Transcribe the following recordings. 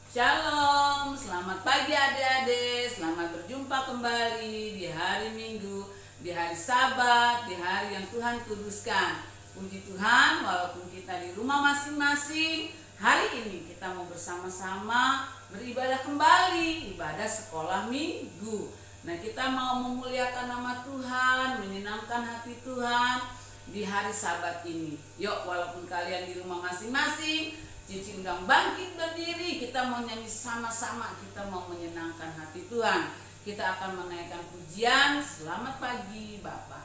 Shalom, selamat pagi adik-adik, selamat berjumpa kembali di hari Minggu, di hari Sabat, di hari yang Tuhan kuduskan. Puji Tuhan, walaupun kita di rumah masing-masing, hari ini kita mau bersama-sama beribadah kembali, ibadah sekolah Minggu. Nah, kita mau memuliakan nama Tuhan, menyenangkan hati Tuhan di hari Sabat ini. Yuk, walaupun kalian di rumah masing-masing, Cici undang bangkit berdiri, kita mau nyanyi sama-sama, kita mau menyenangkan hati Tuhan. Kita akan menaikkan pujian, selamat pagi Bapak.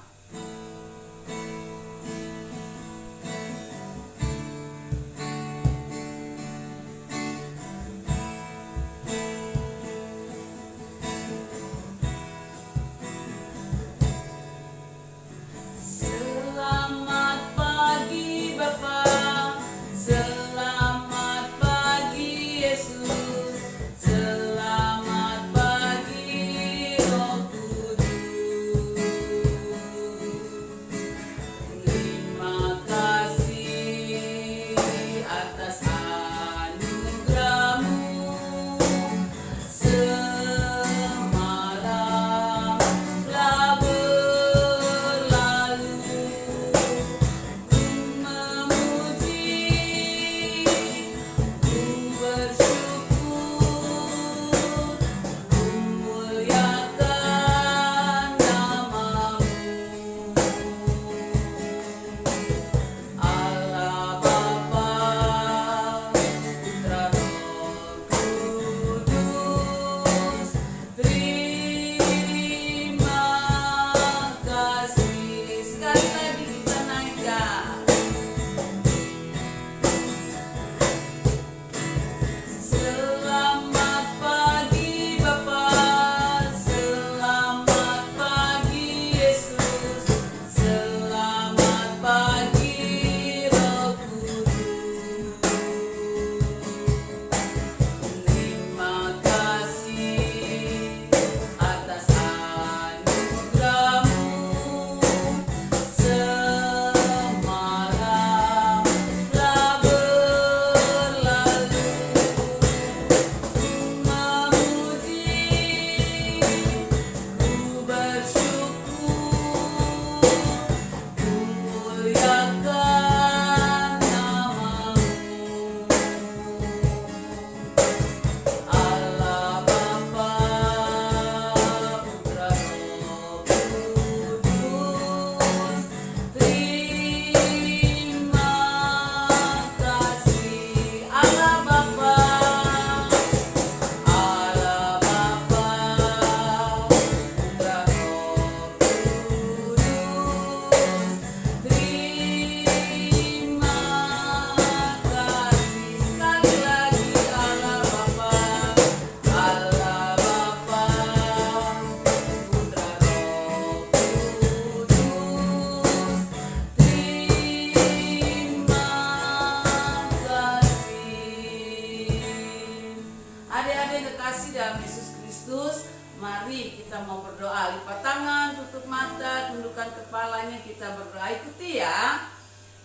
Mari kita mau berdoa, lipat tangan, tutup mata, tundukkan kepalanya, kita berdoa. Ikuti ya.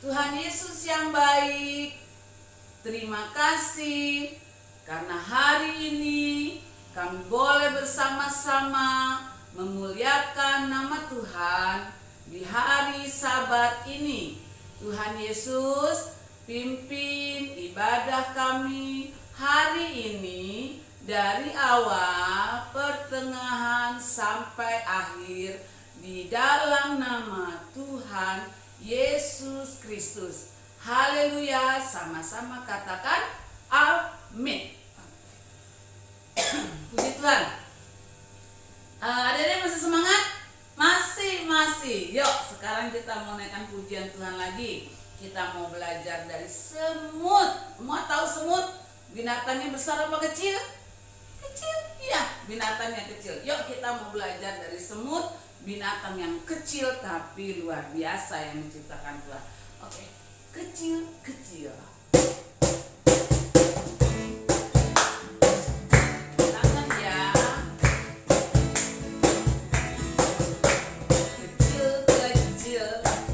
Tuhan Yesus yang baik, terima kasih karena hari ini kami boleh bersama-sama memuliakan nama Tuhan di hari Sabat ini. Tuhan Yesus, pimpin ibadah kami hari ini dari awal, pertengahan, sampai akhir di dalam nama Tuhan Yesus Kristus. Haleluya, sama-sama katakan amin. Puji Tuhan. Adik-adik masih semangat? Masih. Yuk, sekarang kita mau naikkan pujian Tuhan lagi. Kita mau belajar dari semut. Mau tahu semut? Binatangnya besar apa kecil? Kecil, iya, binatangnya kecil. Yuk kita mau belajar dari semut, binatang yang kecil tapi luar biasa yang diciptakan Tuhan. Oke, kecil. Tangan ya. Kecil,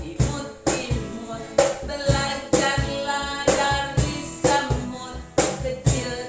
imut, belajarlah dari semut. Kecil,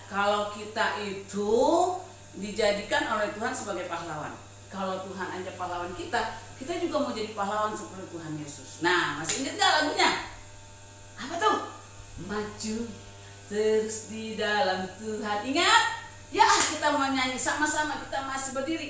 kalau kita itu dijadikan oleh Tuhan sebagai pahlawan. Kalau Tuhan aja pahlawan kita, kita juga mau jadi pahlawan seperti Tuhan Yesus. Nah, masih ingat gak lagunya? Apa tuh? Maju terus di dalam Tuhan. Ingat? Ya, kita mau nyanyi sama-sama, kita masih berdiri.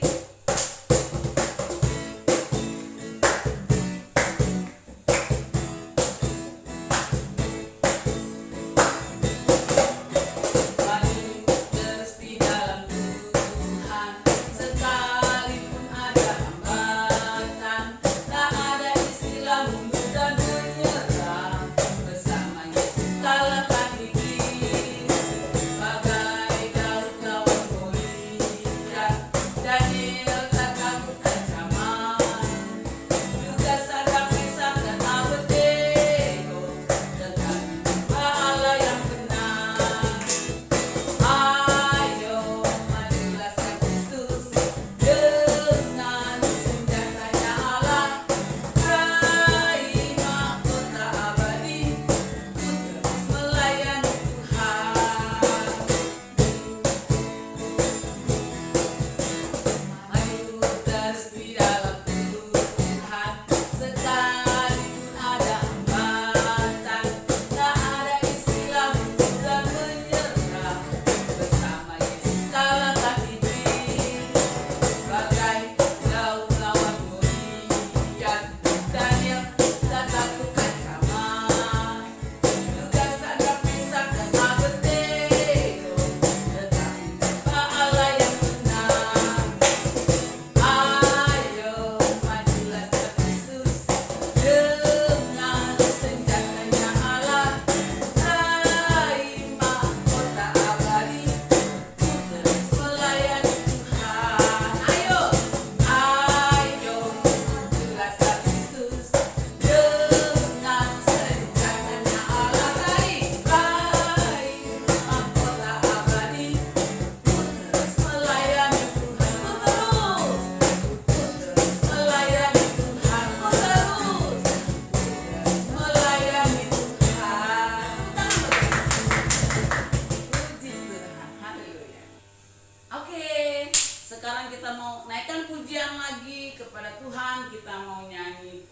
Sekarang kita mau naikkan pujian lagi kepada Tuhan. Kita mau nyanyi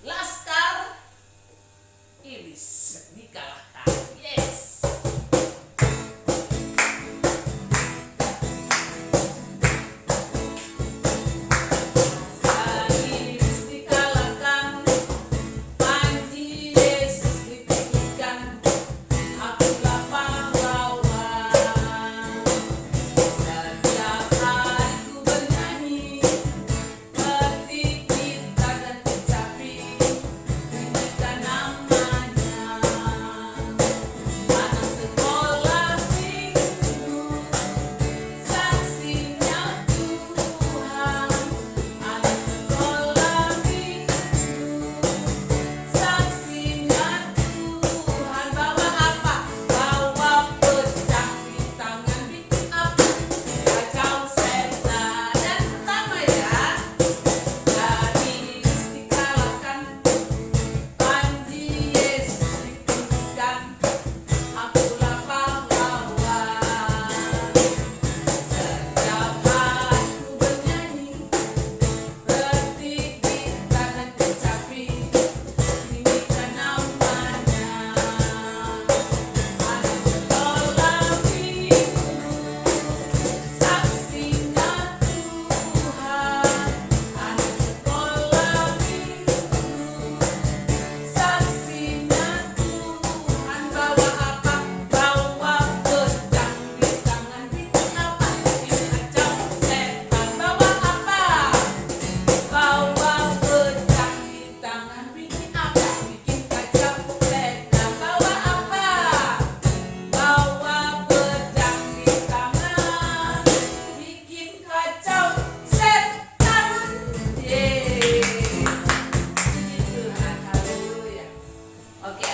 Laskar Iblis dikalahkan. Yes.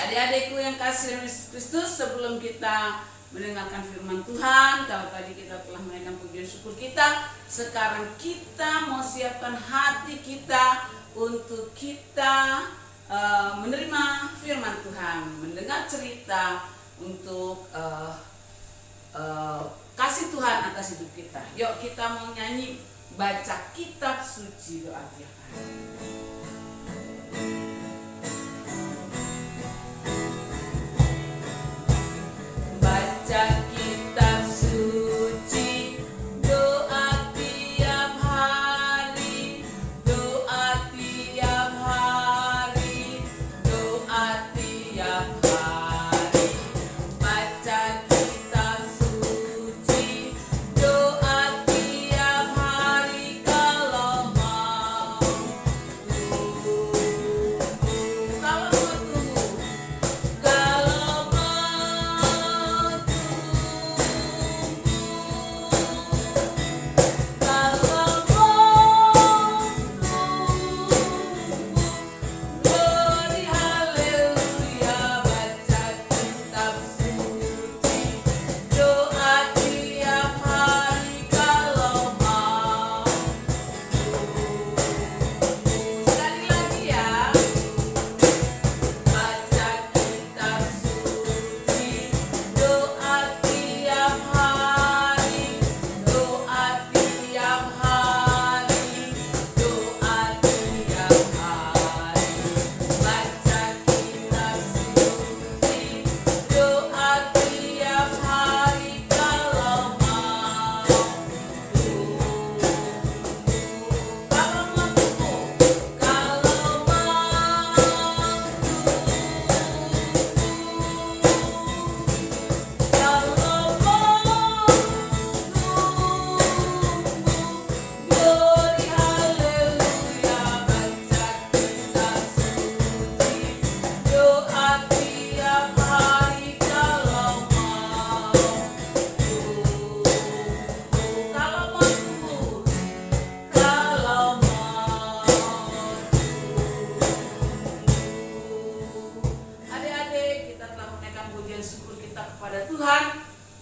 Adik-adikku yang kasih Yesus Kristus, sebelum kita mendengarkan firman Tuhan, kalau tadi kita telah menaikkan pujian syukur kita, sekarang kita mau siapkan hati kita untuk kita menerima firman Tuhan, mendengar cerita untuk kasih Tuhan atas hidup kita. Yuk kita mau nyanyi baca kitab suci doa tiap hari. Baca kitab suci, doa tiap hari, doa tiap hari, doa tiap hari. Baca kitab suci, doa tiap hari kalau mau tumbuh. Kalau mau tumbuh, kalau mau glory haleluya. Baca kitab suci, doa tiap hari kalau mau sekali lagi ya. Baca kitab suci, doa tiap hari, doa tiap hari, doa tiap hari. Baca kitab suci, doa tiap hari kalau mau tumbuh. Kalau mau tumbuh, kalau mau glory haleluya. Baca kitab suci, doa tiap hari kalau mau tumbuh. Kalau mau tumbuh, kalau mau tumbuh. Adik-adik, kita telah menaikkan pujian syukur kita kepada Tuhan.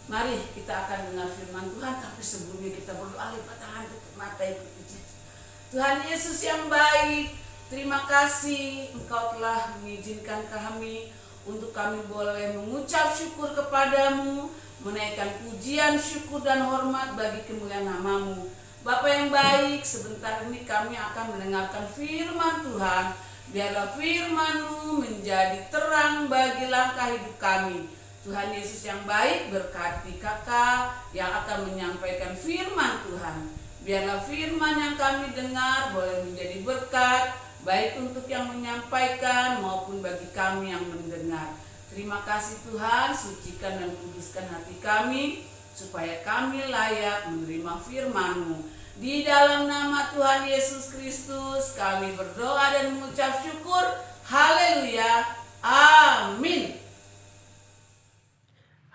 Mari kita akan dengar firman Tuhan, tapi sebelumnya kita berdoa lipat tangan, tutup mata, ikuti puji. Tuhan Yesus yang baik, terima kasih Engkau telah mengizinkan kami untuk kami boleh mengucap syukur kepadamu, menaikkan pujian, syukur dan hormat bagi kemuliaan nama-Mu. Bapa yang baik, sebentar ini kami akan mendengarkan firman Tuhan. Biarlah firman-Mu menjadi terang bagi langkah hidup kami. Tuhan Yesus yang baik, berkati kakak yang akan menyampaikan firman Tuhan. Biarlah firman yang kami dengar boleh menjadi berkat, baik untuk yang menyampaikan maupun bagi kami yang mendengar. Terima kasih Tuhan, sucikan dan kuduskan hati kami, supaya kami layak menerima firman-Mu. Di dalam nama Tuhan Yesus Kristus kami berdoa dan mengucap syukur. Haleluya. Amin.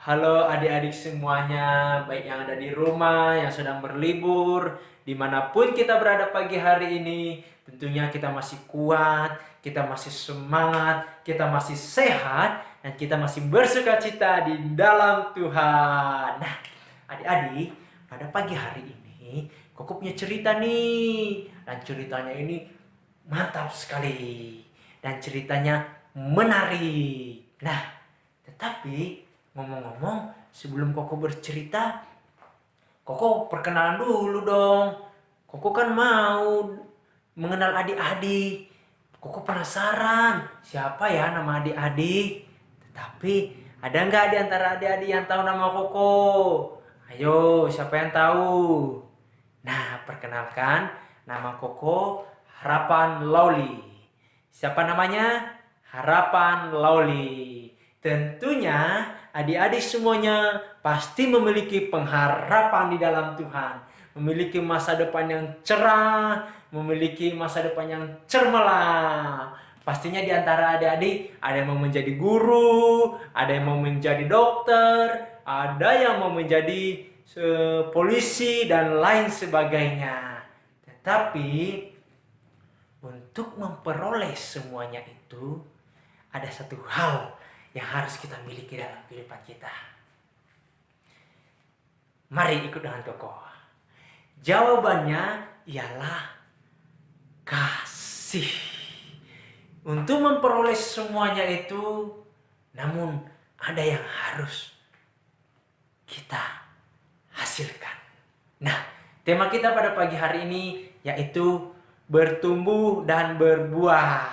Halo adik-adik semuanya, baik yang ada di rumah, yang sedang berlibur, dimanapun kita berada pagi hari ini, tentunya kita masih kuat, kita masih semangat, kita masih sehat, dan kita masih bersukacita di dalam Tuhan. Nah, adik-adik, pada pagi hari ini, Koko punya cerita nih, dan ceritanya ini mantap sekali, dan ceritanya menarik. Nah, tetapi ngomong-ngomong, sebelum Koko bercerita, Koko perkenalan dulu dong. Koko kan mau mengenal adik-adik. Koko penasaran, siapa ya nama adik-adik? Tetapi ada nggak di antara adik-adik yang tahu nama Koko? Ayo, siapa yang tahu? Nah, perkenalkan, nama Koko Harapan Lauli. Siapa namanya? Harapan Lauli. Tentunya adik-adik semuanya pasti memiliki pengharapan di dalam Tuhan, memiliki masa depan yang cerah, memiliki masa depan yang cermelang. Pastinya di antara adik-adik ada yang mau menjadi guru, ada yang mau menjadi dokter, ada yang mau menjadi polisi dan lain sebagainya. Tetapi untuk memperoleh semuanya itu ada satu hal yang harus kita miliki dalam kehidupan kita. Mari ikut dengan Koko. Jawabannya ialah kasih. Untuk memperoleh semuanya itu, namun ada yang harus kita hasilkan. Nah, tema kita pada pagi hari ini yaitu bertumbuh dan berbuah.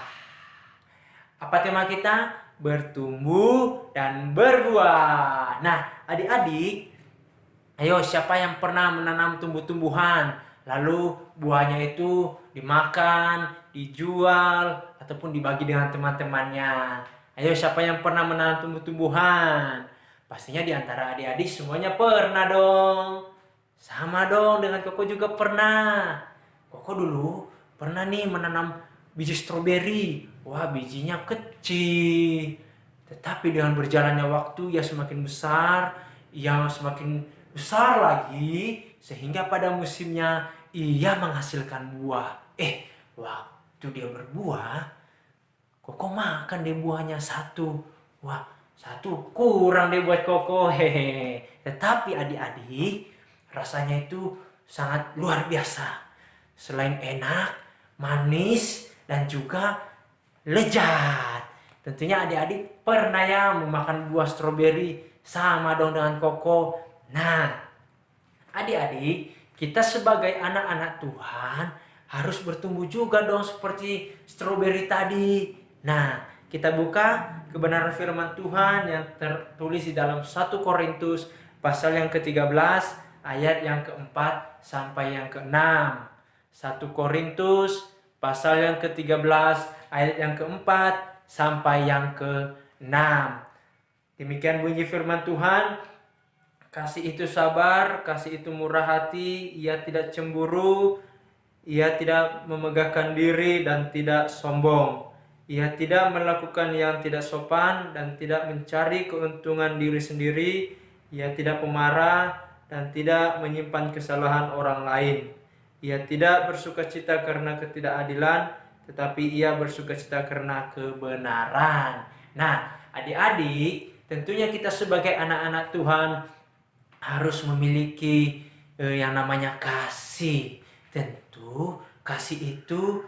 Apa tema kita? Bertumbuh dan berbuah. Nah, adik-adik, ayo siapa yang pernah menanam tumbuh-tumbuhan, lalu buahnya itu dimakan, dijual, ataupun dibagi dengan teman-temannya? Ayo siapa yang pernah menanam tumbuh-tumbuhan? Pastinya di antara adik-adik semuanya pernah dong. Sama dong dengan Koko juga pernah. Koko dulu pernah nih menanam biji stroberi. Wah, bijinya kecil. Tetapi dengan berjalannya waktu ia semakin besar, ia semakin besar lagi, sehingga pada musimnya ia menghasilkan buah. Waktu dia berbuah, Koko makan deh buahnya satu. Wah, satu kurang deh buat Koko. Hehe. Tetapi adik-adik, rasanya itu sangat luar biasa. Selain enak, manis, dan juga lezat. Tentunya adik-adik pernah ya memakan buah stroberi, sama dong dengan Koko. Nah, adik-adik, kita sebagai anak-anak Tuhan harus bertumbuh juga dong seperti stroberi tadi. Nah, kita buka kebenaran firman Tuhan yang tertulis di dalam 1 Korintus pasal yang ke-13 ayat yang ke-4 sampai yang ke-6. 1 Korintus pasal yang ke-13 ayat yang ke-4 sampai yang ke-6. Demikian bunyi firman Tuhan. Kasih itu sabar, kasih itu murah hati, ia tidak cemburu, ia tidak memegahkan diri dan tidak sombong. Ia tidak melakukan yang tidak sopan dan tidak mencari keuntungan diri sendiri. Ia tidak pemarah dan tidak menyimpan kesalahan orang lain. Ia tidak bersukacita karena ketidakadilan, tetapi ia bersukacita karena kebenaran. Nah, adik-adik, tentunya kita sebagai anak-anak Tuhan harus memiliki yang namanya kasih. Tentu kasih itu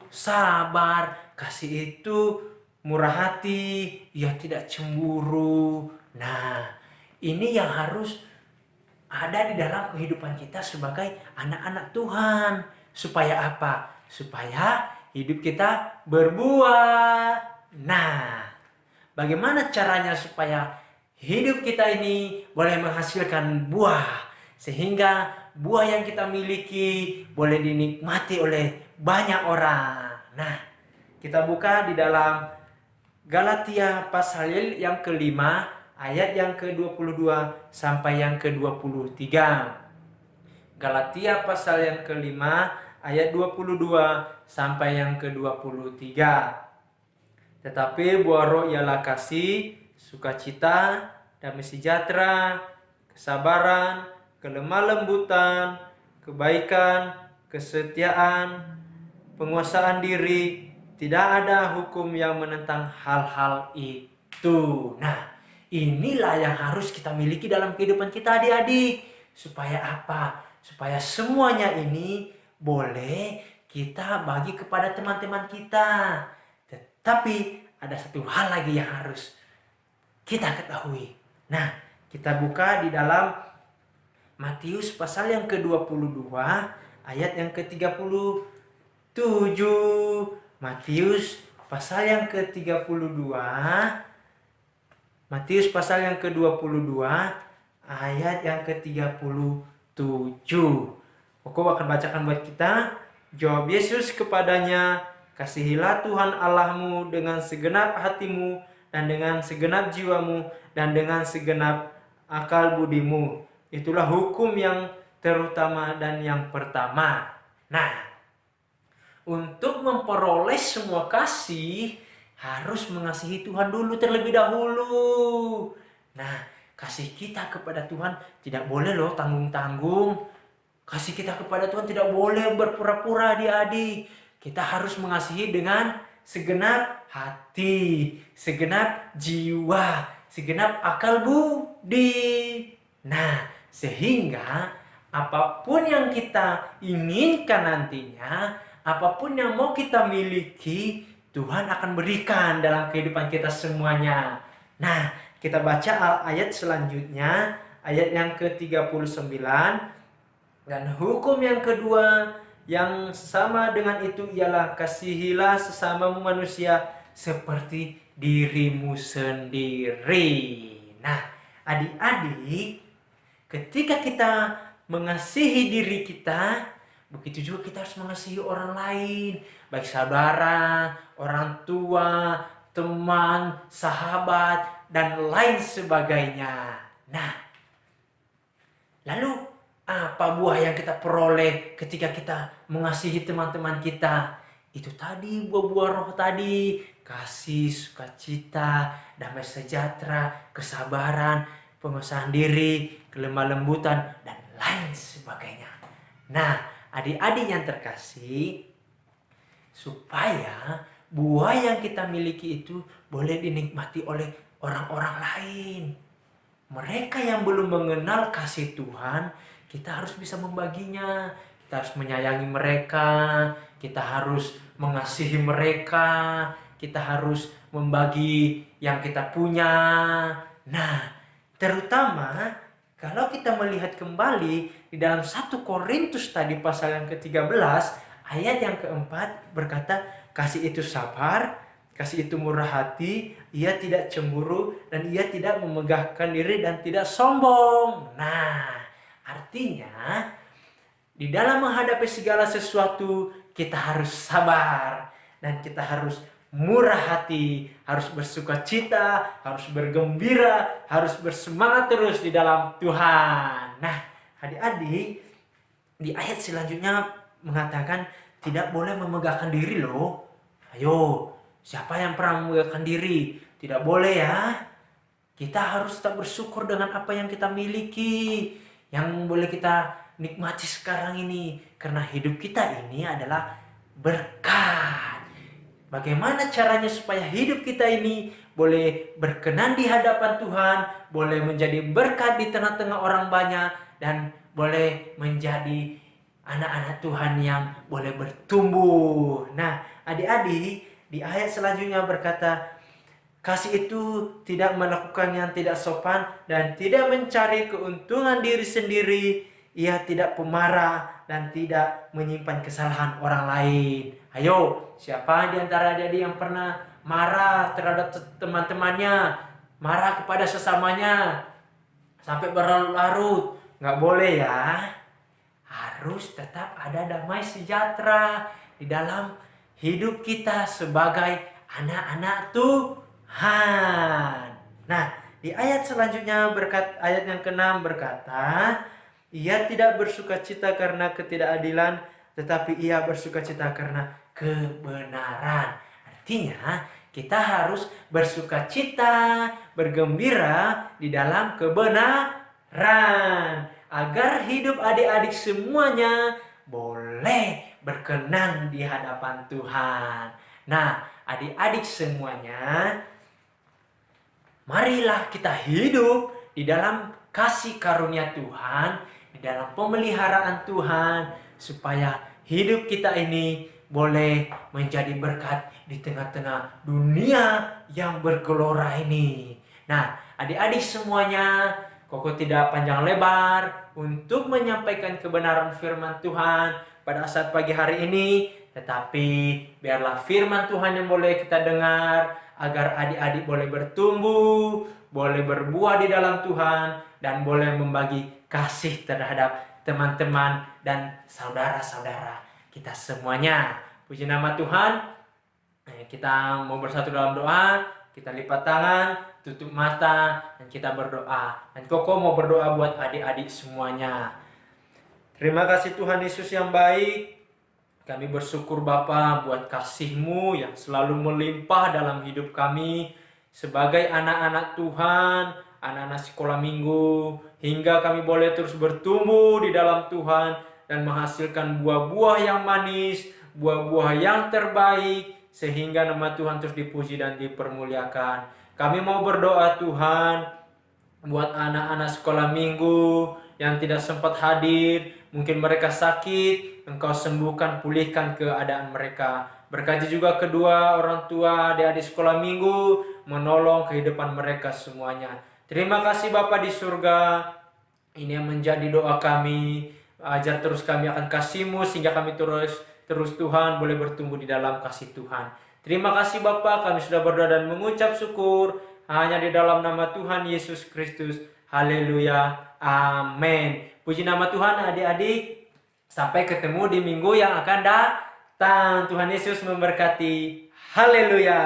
sabar, kasih itu murah hati, ia tidak cemburu. Nah, ini yang harus ada di dalam kehidupan kita sebagai anak-anak Tuhan. Supaya apa? Supaya hidup kita berbuah. Nah, bagaimana caranya supaya hidup kita ini boleh menghasilkan buah, sehingga buah yang kita miliki boleh dinikmati oleh banyak orang? Nah, kita buka di dalam Galatia pasal yang ke-5 ayat yang ke-22 sampai yang ke-23. Galatia pasal yang ke-5 ayat 22 sampai yang ke-23. Tetapi buah roh ialah kasih, sukacita, damai sejahtera, kesabaran, kelemah lembutan, kebaikan, kesetiaan, penguasaan diri. Tidak ada hukum yang menentang hal-hal itu. Nah, inilah yang harus kita miliki dalam kehidupan kita, adik-adik. Supaya apa? Supaya semuanya ini boleh kita bagi kepada teman-teman kita. Tetapi ada satu hal lagi yang harus kita ketahui. Nah, kita buka di dalam Matius pasal yang ke-22 ayat yang ke-37. Matius pasal yang ke-32, Matius pasal yang ke-22 ayat yang ke-37. Aku akan bacakan buat kita. Jawab Yesus kepadanya, kasihilah Tuhan Allahmu dengan segenap hatimu dan dengan segenap jiwamu dan dengan segenap akal budimu. Itulah hukum yang terutama dan yang pertama. Nah, untuk memperoleh semua kasih harus mengasihi Tuhan dulu terlebih dahulu. Nah, kasih kita kepada Tuhan tidak boleh loh tanggung-tanggung. Kasih kita kepada Tuhan tidak boleh berpura-pura, adik-adik. Kita harus mengasihi dengan segenap hati, segenap jiwa, segenap akal budi. Nah, sehingga apapun yang kita inginkan nantinya, apapun yang mau kita miliki, Tuhan akan berikan dalam kehidupan kita semuanya. Nah, kita baca ayat selanjutnya, ayat yang ke-39. Dan hukum yang kedua yang sama dengan itu ialah kasihilah sesamamu manusia seperti dirimu sendiri. Nah, adik-adik, ketika kita mengasihi diri kita, begitu juga kita harus mengasihi orang lain, baik saudara, orang tua, teman, sahabat, dan lain sebagainya. Nah, lalu apa buah yang kita peroleh ketika kita mengasihi teman-teman kita? Itu tadi buah-buah roh tadi, kasih, sukacita, damai sejahtera, kesabaran, penguasaan diri, kelemah lembutan, dan lain sebagainya. Nah, adik-adik yang terkasih, supaya buah yang kita miliki itu boleh dinikmati oleh orang-orang lain. Mereka yang belum mengenal kasih Tuhan, kita harus bisa membaginya. Kita harus menyayangi mereka, kita harus mengasihi mereka, kita harus membagi yang kita punya. Nah, terutama kalau kita melihat kembali di dalam 1 Korintus tadi pasal yang ke-13, ayat yang keempat berkata, kasih itu sabar, kasih itu murah hati, ia tidak cemburu, dan ia tidak memegahkan diri dan tidak sombong. Nah, artinya di dalam menghadapi segala sesuatu kita harus sabar dan kita harus murah hati, harus bersuka cita, harus bergembira, harus bersemangat terus di dalam Tuhan. Nah, adik-adik, di ayat selanjutnya mengatakan tidak boleh memegahkan diri loh. Ayo, siapa yang pernah memegahkan diri? Tidak boleh ya. Kita harus tetap bersyukur dengan apa yang kita miliki, yang boleh kita nikmati sekarang ini. Karena hidup kita ini adalah berkat. Bagaimana caranya supaya hidup kita ini boleh berkenan di hadapan Tuhan, boleh menjadi berkat di tengah-tengah orang banyak, dan boleh menjadi anak-anak Tuhan yang boleh bertumbuh. Nah, adik-adik, di ayat selanjutnya berkata, kasih itu tidak melakukan yang tidak sopan dan tidak mencari keuntungan diri sendiri. Ia tidak pemarah dan tidak menyimpan kesalahan orang lain. Ayo, siapa di antara adik-adik yang pernah marah terhadap teman-temannya, marah kepada sesamanya, sampai berlarut-larut? Nggak boleh ya. Harus tetap ada damai sejahtera di dalam hidup kita sebagai anak-anak Tuhan. Nah, di ayat selanjutnya ayat yang ke-6 berkata, ia tidak bersukacita karena ketidakadilan, tetapi ia bersukacita karena kebenaran. Artinya, kita harus bersukacita, bergembira di dalam kebenaran. Agar hidup adik-adik semuanya boleh berkenan di hadapan Tuhan. Nah, adik-adik semuanya, marilah kita hidup di dalam kasih karunia Tuhan, di dalam pemeliharaan Tuhan, supaya hidup kita ini boleh menjadi berkat di tengah-tengah dunia yang bergelora ini. Nah, adik-adik semuanya, Koko tidak panjang lebar untuk menyampaikan kebenaran firman Tuhan pada saat pagi hari ini, tetapi biarlah firman Tuhan yang boleh kita dengar, agar adik-adik boleh bertumbuh, boleh berbuah di dalam Tuhan, dan boleh membagi kasih terhadap teman-teman dan saudara-saudara kita semuanya. Puji nama Tuhan. Kita mau bersatu dalam doa, kita lipat tangan, tutup mata, dan kita berdoa. Dan Koko mau berdoa buat adik-adik semuanya. Terima kasih Tuhan Yesus yang baik. Kami bersyukur Bapa buat kasih-Mu yang selalu melimpah dalam hidup kami sebagai anak-anak Tuhan, anak-anak sekolah minggu, hingga kami boleh terus bertumbuh di dalam Tuhan dan menghasilkan buah-buah yang manis, buah-buah yang terbaik, sehingga nama Tuhan terus dipuji dan dipermuliakan. Kami mau berdoa Tuhan buat anak-anak sekolah minggu yang tidak sempat hadir, mungkin mereka sakit, Engkau sembuhkan, pulihkan keadaan mereka. Berkati juga kedua orang tua adik-adik sekolah minggu, menolong kehidupan mereka semuanya. Terima kasih Bapa di surga. Ini yang menjadi doa kami. Ajar terus kami akan kasih-Mu sehingga kami terus Tuhan boleh bertumbuh di dalam kasih Tuhan. Terima kasih Bapa, kami sudah berdoa dan mengucap syukur hanya di dalam nama Tuhan Yesus Kristus. Haleluya. Amin. Puji nama Tuhan adik-adik. Sampai ketemu di minggu yang akan datang. Tuhan Yesus memberkati. Haleluya.